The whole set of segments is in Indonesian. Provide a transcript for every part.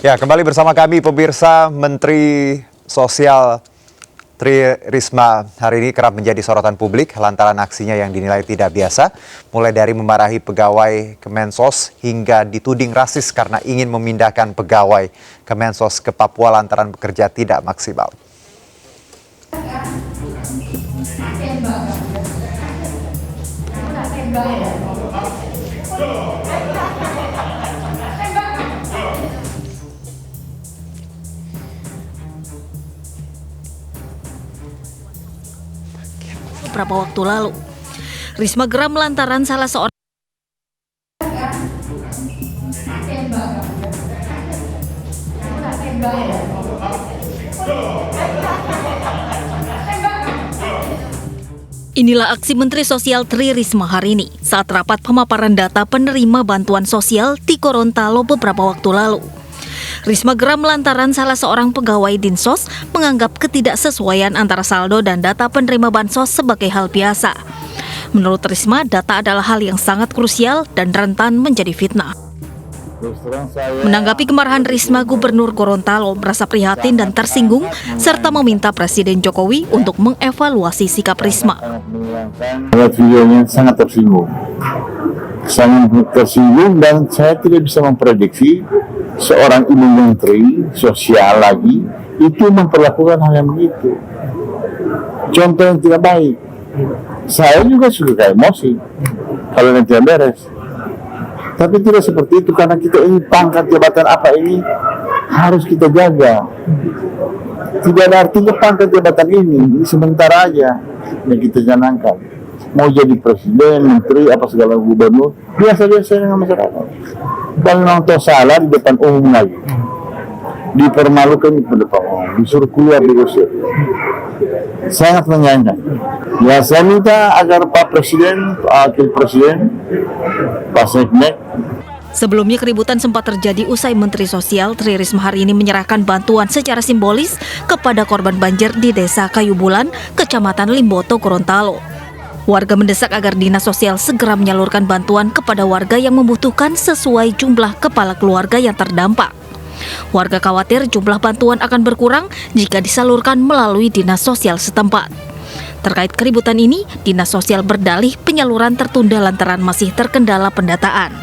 Ya, kembali bersama kami pemirsa. Menteri Sosial Tri Risma hari ini kerap menjadi sorotan publik lantaran aksinya yang dinilai tidak biasa, mulai dari memarahi pegawai Kemensos hingga dituding rasis karena ingin memindahkan pegawai Kemensos ke Papua lantaran bekerja tidak maksimal. Beberapa waktu lalu, Risma geram lantaran salah seorang Inilah aksi Menteri Sosial Tri Risma hari ini saat rapat pemaparan data penerima bantuan sosial di Gorontalo beberapa waktu lalu. Risma geram lantaran salah seorang pegawai Dinsos menganggap ketidaksesuaian antara saldo dan data penerima bansos sebagai hal biasa. Menurut Risma, data adalah hal yang sangat krusial dan rentan menjadi fitnah. Menanggapi kemarahan Risma, Gubernur Gorontalo merasa prihatin dan tersinggung serta meminta Presiden Jokowi untuk mengevaluasi sikap Risma. Videonya sangat tersinggung dan saya tidak bisa memprediksi seorang ibu menteri sosial lagi itu memperlakukan hal yang begitu. Contoh yang tidak baik. Saya juga suka emosi kalau nanti beres. Tapi tidak seperti itu, karena kita ini pangkat jabatan apa ini harus kita jaga. Tidak ada artinya pangkat jabatan ini sementara aja yang kita canangkan. Mau jadi presiden, menteri, apa segala gubernur, biasa-biasa dengan masyarakat. Kalau memang toh salah di depan umum lagi, dipermalukan di depan umum, disuruh keluar diusir. Sangat menyayangkan. Ya, saya minta agar Pak Presiden, Pak Wakil Presiden, Pak Seknek. Sebelumnya keributan sempat terjadi usai Menteri Sosial Tri Risma hari ini menyerahkan bantuan secara simbolis kepada korban banjir di Desa Kayu Bulan, Kecamatan Limboto, Gorontalo. Warga mendesak agar Dinas Sosial segera menyalurkan bantuan kepada warga yang membutuhkan sesuai jumlah kepala keluarga yang terdampak. Warga khawatir jumlah bantuan akan berkurang jika disalurkan melalui Dinas Sosial setempat. Terkait keributan ini, Dinas Sosial berdalih penyaluran tertunda lantaran masih terkendala pendataan.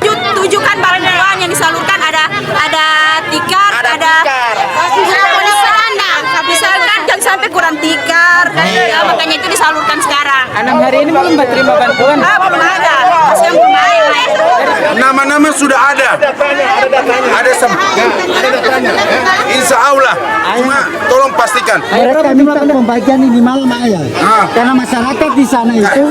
Tujukan bantuan yang disalurkan ada tikar, ada misalkan jangan sampai kurang tikar, ya, makanya itu disalurkan sekarang. Anak hari ini belum terima bantuan? Belum ada, masih belum ada. Nama-nama sudah ada datanya. Insya Allah, cuma tolong pastikan. Mereka minta pembagian ini malam ya, karena masyarakat di sana itu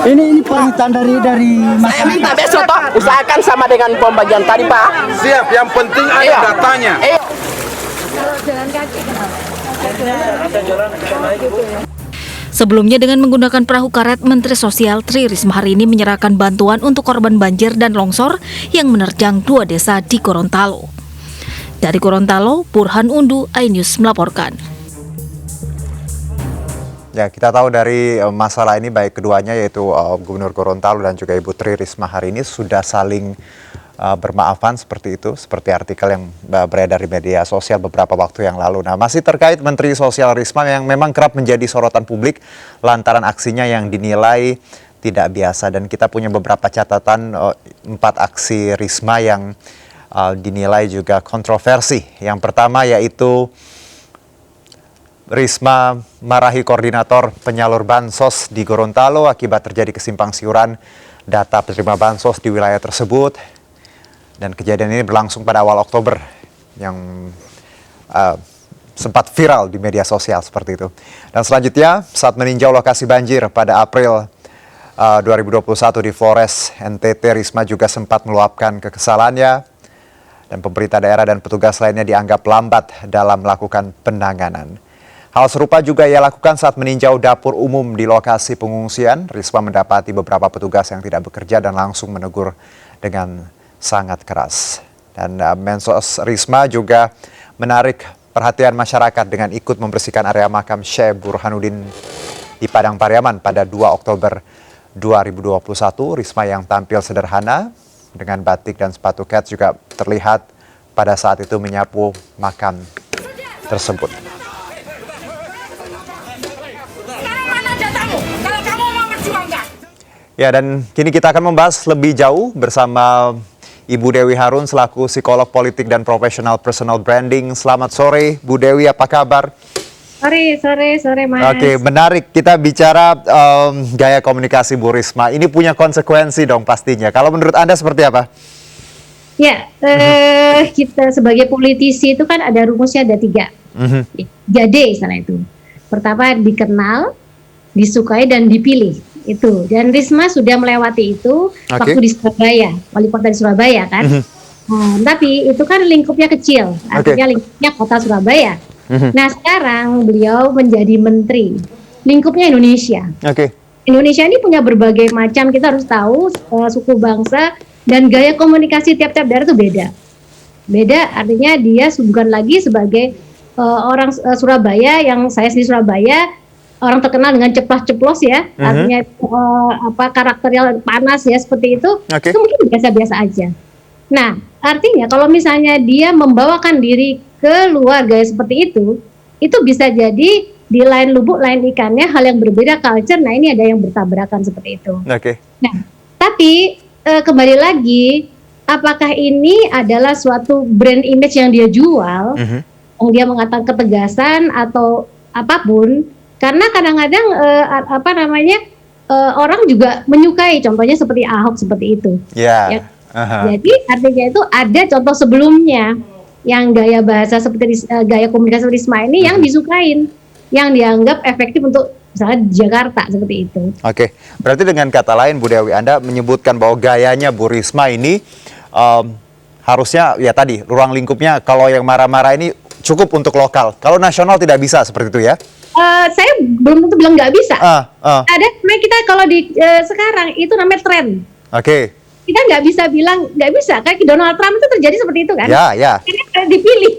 ini permintaan dari masyarakat. Saya minta besok toh usahakan sama dengan pembagian tadi Pak. Siap, yang penting ada datanya. Sebelumnya dengan menggunakan perahu karet, Menteri Sosial Tri Risma hari ini menyerahkan bantuan untuk korban banjir dan longsor yang menerjang 2 desa di Gorontalo. Dari Gorontalo, Burhan Undu, iNews melaporkan. Ya, kita tahu dari masalah ini baik keduanya yaitu Gubernur Gorontalo dan juga Ibu Tri Risma hari ini sudah saling bermaafan seperti itu, seperti artikel yang beredar di media sosial beberapa waktu yang lalu. Nah, masih terkait Menteri Sosial Risma yang memang kerap menjadi sorotan publik lantaran aksinya yang dinilai tidak biasa, dan kita punya beberapa catatan 4 aksi Risma yang dinilai juga kontroversi. Yang pertama yaitu Risma marahi koordinator penyalur bansos di Gorontalo akibat terjadi kesimpang siuran data penerima bansos di wilayah tersebut. Dan kejadian ini berlangsung pada awal Oktober yang sempat viral di media sosial seperti itu. Dan selanjutnya saat meninjau lokasi banjir pada April 2021 di Flores, NTT, Risma juga sempat meluapkan kekesalannya dan pemerintah daerah dan petugas lainnya dianggap lambat dalam melakukan penanganan. Hal serupa juga ia lakukan saat meninjau dapur umum di lokasi pengungsian. Risma mendapati beberapa petugas yang tidak bekerja dan langsung menegur dengan sangat keras. Dan Mensos Risma juga menarik perhatian masyarakat dengan ikut membersihkan area makam Syekh Burhanuddin di Padang Pariaman pada 2 Oktober 2021. Risma yang tampil sederhana dengan batik dan sepatu kets juga terlihat pada saat itu menyapu makam tersebut. Ya, dan kini kita akan membahas lebih jauh bersama Ibu Dewi Harun selaku psikolog politik dan profesional personal branding. Selamat sore, Bu Dewi, apa kabar? Sore Mas. Oke, menarik. Kita bicara gaya komunikasi Bu Risma. Ini punya konsekuensi dong pastinya. Kalau menurut Anda seperti apa? Ya, kita sebagai politisi itu kan ada rumusnya, ada 3. 3D istilah itu. Pertama, dikenal, disukai, dan dipilih. Itu. Dan Risma sudah melewati itu waktu di Surabaya, wali kota di Surabaya kan. Tapi itu kan lingkupnya kecil, artinya lingkupnya kota Surabaya. Nah sekarang beliau menjadi menteri, lingkupnya Indonesia. Indonesia ini punya berbagai macam, kita harus tahu suku bangsa dan gaya komunikasi tiap-tiap daerah itu beda. Beda artinya dia bukan lagi sebagai orang Surabaya, yang saya sendiri Surabaya, orang terkenal dengan ceplos-ceplos ya, artinya karakternya panas ya seperti itu, itu mungkin biasa-biasa aja. Nah, artinya kalau misalnya dia membawakan diri keluar gaya seperti itu bisa jadi di lain lubuk, lain ikannya, hal yang berbeda culture. Nah, ini ada yang bertabrakan seperti itu. Nah, tapi kembali lagi, apakah ini adalah suatu brand image yang dia jual, yang dia mengatakan ketegasan atau apapun? Karena kadang-kadang orang juga menyukai, contohnya seperti Ahok seperti itu. Ya. Jadi artinya itu ada contoh sebelumnya yang gaya bahasa seperti gaya komunikasi Risma ini yang disukain, yang dianggap efektif untuk misalnya Jakarta seperti itu. Berarti dengan kata lain Bu Dewi, Anda menyebutkan bahwa gayanya Bu Risma ini harusnya ya tadi ruang lingkupnya kalau yang marah-marah ini cukup untuk lokal, kalau nasional tidak bisa seperti itu ya? Saya belum tentu bilang nggak bisa. Ada namanya kita kalau di sekarang itu namanya tren. Kita nggak bisa bilang nggak bisa. Kayak Donald Trump itu terjadi seperti itu kan? Ya. Ini dipilih.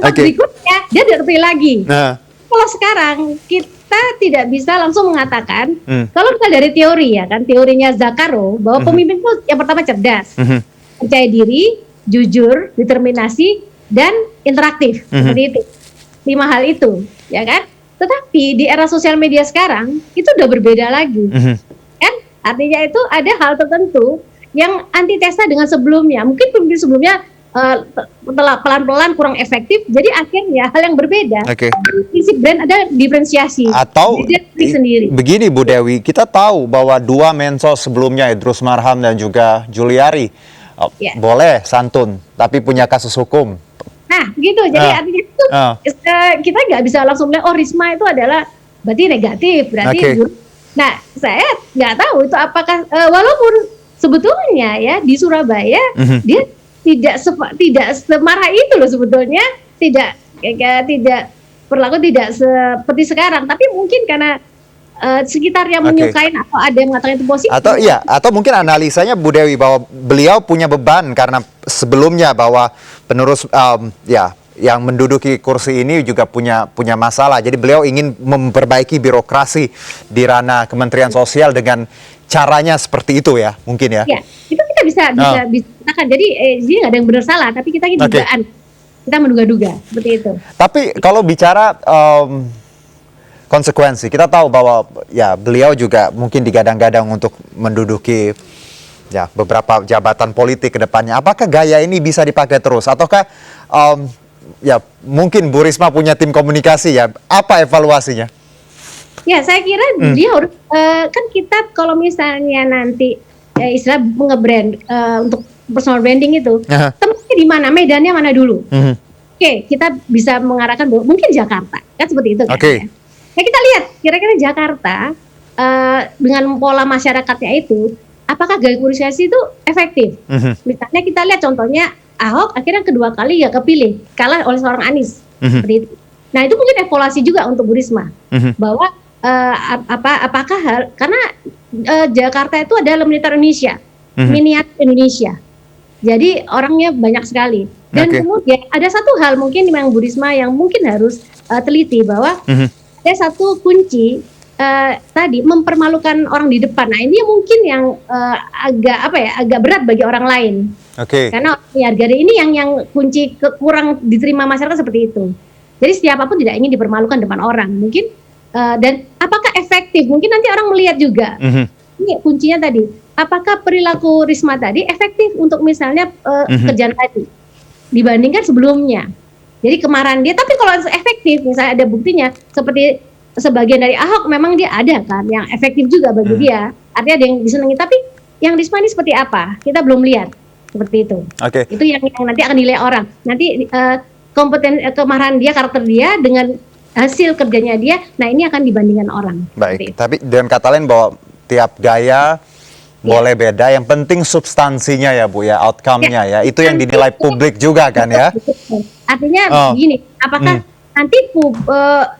Jadi berikutnya dia tidak terpilih lagi. Kalau sekarang kita tidak bisa langsung mengatakan kalau misalnya dari teori ya kan, teorinya Zakharov bahwa pemimpin itu yang pertama cerdas, percaya diri, jujur, determinasi, dan interaktif seperti itu. 5 hal itu, ya kan? Tetapi di era sosial media sekarang itu udah berbeda lagi, kan? Artinya itu ada hal tertentu yang antitesa dengan sebelumnya. Mungkin pemimpin sebelumnya pelan-pelan kurang efektif, jadi akhirnya hal yang berbeda. Prinsip brand ada diferensiasi. Atau sendiri. Begini Bu Dewi, kita tahu bahwa 2 mensos sebelumnya, Idrus Marham dan juga Juliari, boleh santun, tapi punya kasus hukum. Nah, gitu. Jadi artinya itu kita nggak bisa langsung melihat, oh Risma itu adalah berarti negatif, berarti buruk. Nah, saya nggak tahu itu apakah walaupun sebetulnya ya di Surabaya dia tidak semarah itu loh sebetulnya, tidak berlaku tidak seperti sekarang, tapi mungkin karena sekitarnya menyukai atau ada yang mengatakan itu positif. Atau mungkin analisanya Bu Dewi bahwa beliau punya beban karena sebelumnya bahwa penerus yang menduduki kursi ini juga punya masalah. Jadi beliau ingin memperbaiki birokrasi di ranah Kementerian Sosial dengan caranya seperti itu ya, mungkin ya. Ya, itu kita bisa katakan. Jadi nggak ada yang benar salah, tapi kita ini dugaan. Kita menduga-duga seperti itu. Tapi kalau bicara konsekuensi, kita tahu bahwa ya beliau juga mungkin digadang-gadang untuk menduduki ya beberapa jabatan politik ke depannya. Apakah gaya ini bisa dipakai terus ataukah ya mungkin Bu Risma punya tim komunikasi ya? Apa evaluasinya? Ya, saya kira dia harus kan kita kalau misalnya nanti istilah nge-brand untuk personal branding itu, tempatnya di mana, medannya mana dulu. Oke, kita bisa mengarahkan bahwa mungkin Jakarta, kan seperti itu kan. Ya? Nah, kita lihat kira-kira Jakarta dengan pola masyarakatnya itu, apakah gaya komunikasi itu efektif? Misalnya kita lihat contohnya Ahok akhirnya kedua kali ya kepilih, kalah oleh seorang Anies. Seperti itu. Nah, itu mungkin evaluasi juga untuk Bu Risma bahwa apakah karena Jakarta itu adalah miniatur Indonesia, miniatur Indonesia. Jadi orangnya banyak sekali. Dan kemudian ada satu hal mungkin yang Bu Risma yang mungkin harus teliti bahwa ada satu kunci tadi mempermalukan orang di depan. Nah, ini mungkin yang agak berat bagi orang lain. Oke. Karena harga ini yang kunci kurang diterima masyarakat seperti itu. Jadi siapapun tidak ingin dipermalukan depan orang. Mungkin dan apakah efektif? Mungkin nanti orang melihat juga. Ini kuncinya tadi. Apakah perilaku Risma tadi efektif untuk misalnya kerjaan tadi dibandingkan sebelumnya? Jadi kemarahan dia, tapi kalau efektif, misalnya ada buktinya seperti sebagian dari Ahok memang dia ada kan yang efektif juga bagi dia. Artinya ada yang disenangi, tapi yang Risma ini seperti apa? Kita belum lihat. Seperti itu. Oke. Itu yang nanti akan dinilai orang. Nanti kemarahan dia, karakter dia dengan hasil kerjanya dia, nah ini akan dibandingkan orang. Baik, tapi dengan kata lain bahwa tiap gaya boleh beda, yang penting substansinya ya Bu ya, outcome-nya ya. Itu yang dinilai publik juga kan ya. Artinya begini, apakah nanti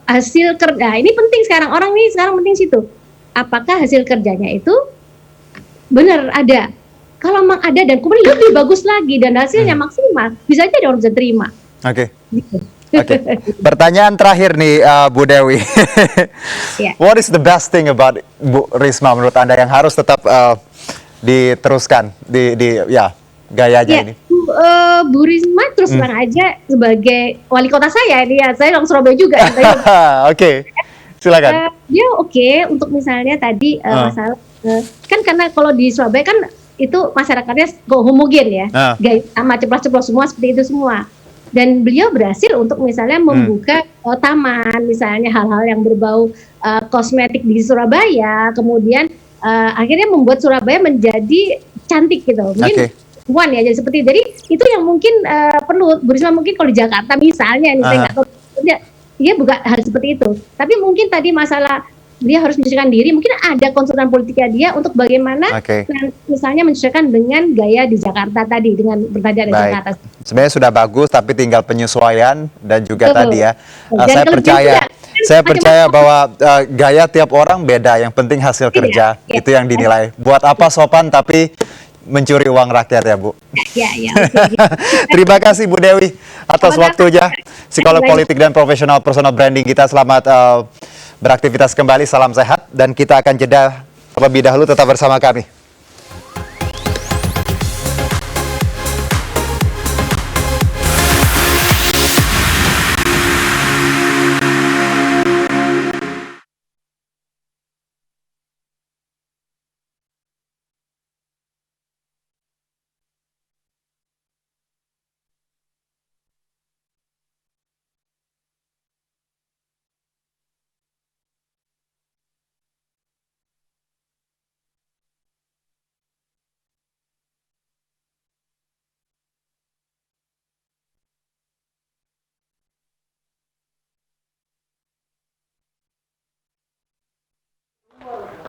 hasil kerja, ini penting sekarang, orang ini sekarang penting situ. Apakah hasil kerjanya itu benar ada? Kalau memang ada dan kemudian lebih bagus lagi dan hasilnya maksimal, bisa aja orang bisa terima. Oke. Gitu. Oke. Pertanyaan terakhir nih Bu Dewi. Yeah. What is the best thing about Bu Risma menurut Anda yang harus tetap diteruskan di gayanya ini? Bu Risma terus terang aja sebagai wali kota saya orang Surabaya juga. Oke. Silakan. Dia oke untuk misalnya tadi masalah kan karena kalau di Surabaya kan itu masyarakatnya homogen ya, gaya sama ceplos-ceplos semua seperti itu semua. Dan beliau berhasil untuk misalnya membuka taman, misalnya hal-hal yang berbau kosmetik di Surabaya, kemudian akhirnya membuat Surabaya menjadi cantik gitu. Mungkin ya jadi seperti jadi itu yang mungkin perlu Bu Risma mungkin kalau di Jakarta misalnya ini saya nggak tahu dia bukan hal seperti itu. Tapi mungkin tadi masalah dia harus menyesuaikan diri, mungkin ada konsultan politiknya dia untuk bagaimana misalnya menyesuaikan dengan gaya di Jakarta tadi, dengan berada di Jakarta. Sebenarnya sudah bagus, tapi tinggal penyesuaian dan juga tadi ya, saya percaya bahwa gaya tiap orang beda, yang penting hasil kerja itu yang dinilai. Buat apa sopan tapi mencuri uang rakyat ya Bu. Terima kasih Bu Dewi atas waktunya, psikolog politik dan profesional personal branding kita. Selamat beraktivitas kembali, salam sehat, dan kita akan jeda terlebih dahulu, tetap bersama kami.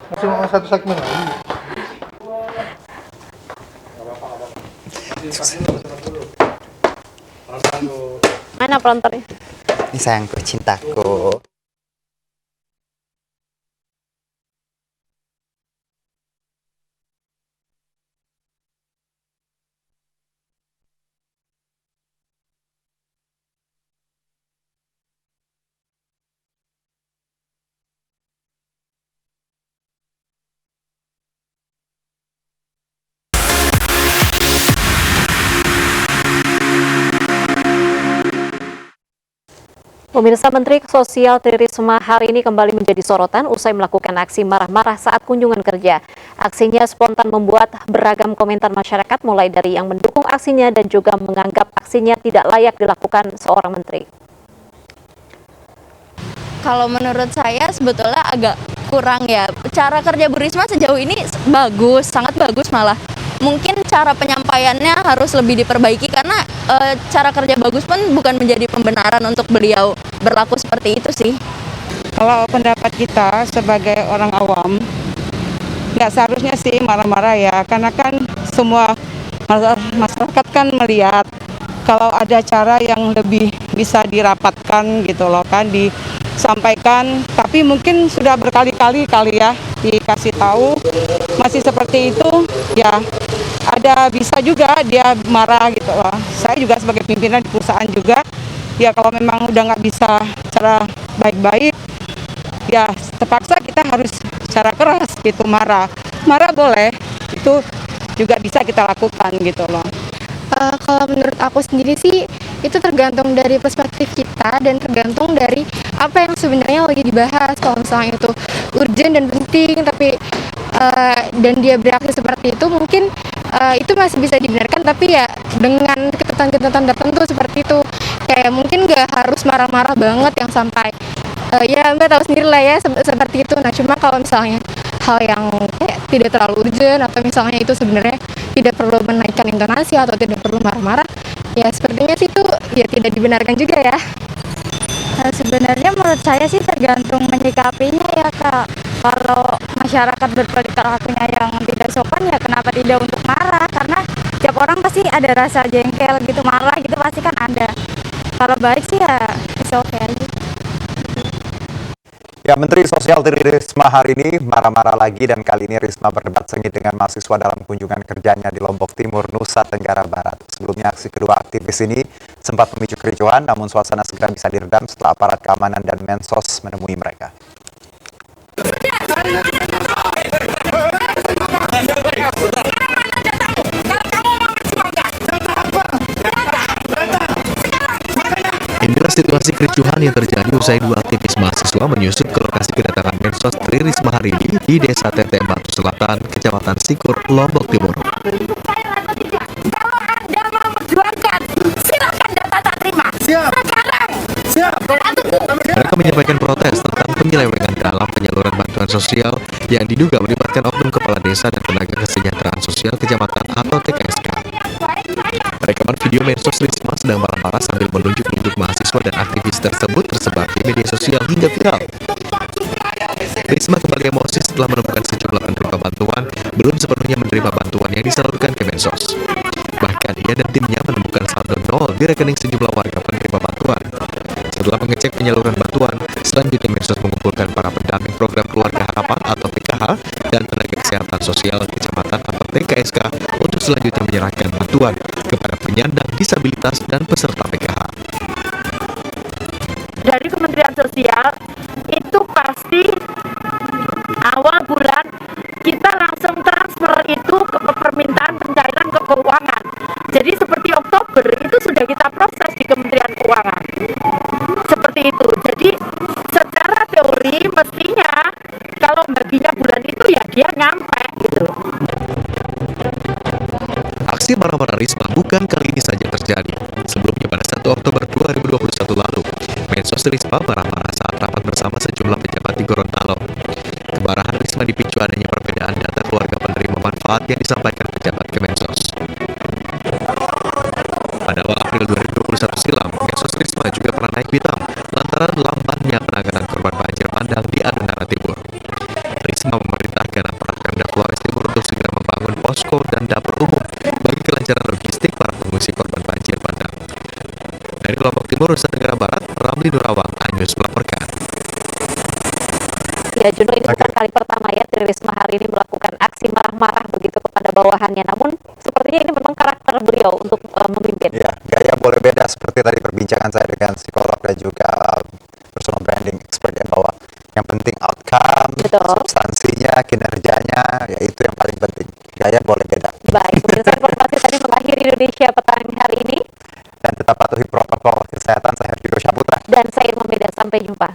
Masih mau satu segmen lagi. Mana pelontarnya? Ini sayangku, cintaku. Pemirsa, Menteri Sosial Tri Risma hari ini kembali menjadi sorotan usai melakukan aksi marah-marah saat kunjungan kerja. Aksinya spontan membuat beragam komentar masyarakat, mulai dari yang mendukung aksinya dan juga menganggap aksinya tidak layak dilakukan seorang menteri. Kalau menurut saya sebetulnya agak kurang ya. Cara kerja Bu Risma sejauh ini bagus, sangat bagus malah. Mungkin cara penyampaiannya harus lebih diperbaiki karena cara kerja bagus pun bukan menjadi pembenaran untuk beliau berlaku seperti itu sih. Kalau pendapat kita sebagai orang awam, nggak seharusnya sih marah-marah ya, karena kan semua masyarakat kan melihat kalau ada cara yang lebih bisa dirapatkan gitu loh kan, disampaikan, tapi mungkin sudah berkali-kali ya dikasih tahu masih seperti itu ya. Ada bisa juga dia marah gitu loh. Saya juga sebagai pimpinan di perusahaan juga, ya kalau memang udah nggak bisa cara baik-baik, ya terpaksa kita harus secara keras gitu marah. Marah boleh, itu juga bisa kita lakukan gitu loh. Kalau menurut aku sendiri sih itu tergantung dari perspektif kita dan tergantung dari apa yang sebenarnya lagi dibahas. Kalau misalnya itu urgent dan penting tapi dan dia bereaksi seperti itu, mungkin itu masih bisa dibenarkan, tapi ya dengan catatan-catatan tertentu seperti itu. Kayak mungkin nggak harus marah-marah banget yang sampai ya Mbak tahu sendiri lah ya seperti itu. Nah cuma kalau misalnya hal yang kayak tidak terlalu urgent atau misalnya itu sebenarnya tidak perlu menaikkan intonasi atau tidak perlu marah-marah, ya sepertinya sih itu ya tidak dibenarkan juga ya. Sebenarnya menurut saya sih tergantung menyikapinya ya Kak. Kalau masyarakat berperilakunya yang tidak sopan ya kenapa tidak untuk marah, karena tiap orang pasti ada rasa jengkel gitu, marah gitu pasti kan ada. Kalau baik sih ya it's okay aja. Ya, Menteri Sosial Tri Risma hari ini marah-marah lagi dan kali ini Risma berdebat sengit dengan mahasiswa dalam kunjungan kerjanya di Lombok Timur, Nusa Tenggara Barat. Sebelumnya aksi kedua aktivis ini sempat memicu kericuhan, namun suasana segera bisa diredam setelah aparat keamanan dan Mensos menemui mereka. Inilah situasi kericuhan yang terjadi usai dua aktivis mahasiswa menyusup ke lokasi kedatangan Mensos Tri Risma hari ini di Desa Teteh Batu Selatan, Kecamatan Sikur, Lombok Timur. Kalau Anda mau memperjuangkan, silakan data tak terima. Sekarang. Siap. Mereka menyampaikan protes tentang penyelewengan dalam penyaluran bantuan sosial yang diduga melibatkan oknum kepala desa dan tenaga kesejahteraan sosial kecamatan atau TKSK. Rekaman video Mensos Risma sedang marah-marah sambil menunjuk-nunjuk mahasiswa dan aktivis tersebut tersebar di media sosial hingga viral. Risma kembali emosi setelah menemukan sejumlah penerima bantuan belum sepenuhnya menerima bantuan yang disalurkan ke Mensos. Bahkan ia dan timnya menemukan saldo nol di rekening sejumlah warga penerima bantuan. Setelah mengecek penyaluran bantuan, selanjutnya Mensos mengumpulkan para pendamping program Keluarga Harapan atau PKH dan tenaga kesehatan sosial kecamatan atau TKSK untuk selanjutnya menyerahkan bantuan kepada penyandang disabilitas dan peserta PKH. Dari Kementerian Sosial itu pasti awal bulan kita langsung transfer itu ke permintaan pencairan ke keuangan. Jadi seperti Oktober itu sudah kita proses di Kementerian Keuangan. Seperti itu. Jadi secara teori mestinya kalau baginya bulan itu ya dia nyampe gitu. Aksi marah-marah Risma bukan kali ini saja terjadi. Sebelumnya pada 1 Oktober 2021 lalu, Mensos Risma marah-marah saat rapat bersama sejumlah pejabat di Gorontalo. Kemarahan Risma dipicu adanya perbedaan data keluarga penerima manfaat yang disampaikan pejabat ke Mensos. Pada awal April 2021 silam, Mensos Risma juga pernah naik pitam lantaran lambatnya penanganan korban banjir bandang di Adenara Timur. Risma memerintahkan aparat Pemda Flores Timur untuk segera membangun posko dan dapur umum bagi kelancaran logistik para pengungsi korban banjir bandang. Dari Lombok Timur, Nusa Tenggara Barat, Ramli Nurawang, Anyus melaporkan. Ya, Juno, ini bukan kali pertama ya Tri Risma hari ini melakukan aksi marah-marah begitu kepada bawahannya. Namun sepertinya ini memang karakter beliau untuk memimpin. Ya, gaya boleh beda seperti tadi perbincangan saya dengan psikolog dan juga personal branding expert yang bahwa yang penting outcome, substansinya, kinerjanya, ya itu yang paling penting. Gaya boleh beda. Baik, pemirsa, informasi tadi mengakhiri Indonesia petang hari ini. Dan tetap patuhi protokol kesehatan. Saya Herjino Syaputra. Dan saya Irma Medan. Sampai jumpa.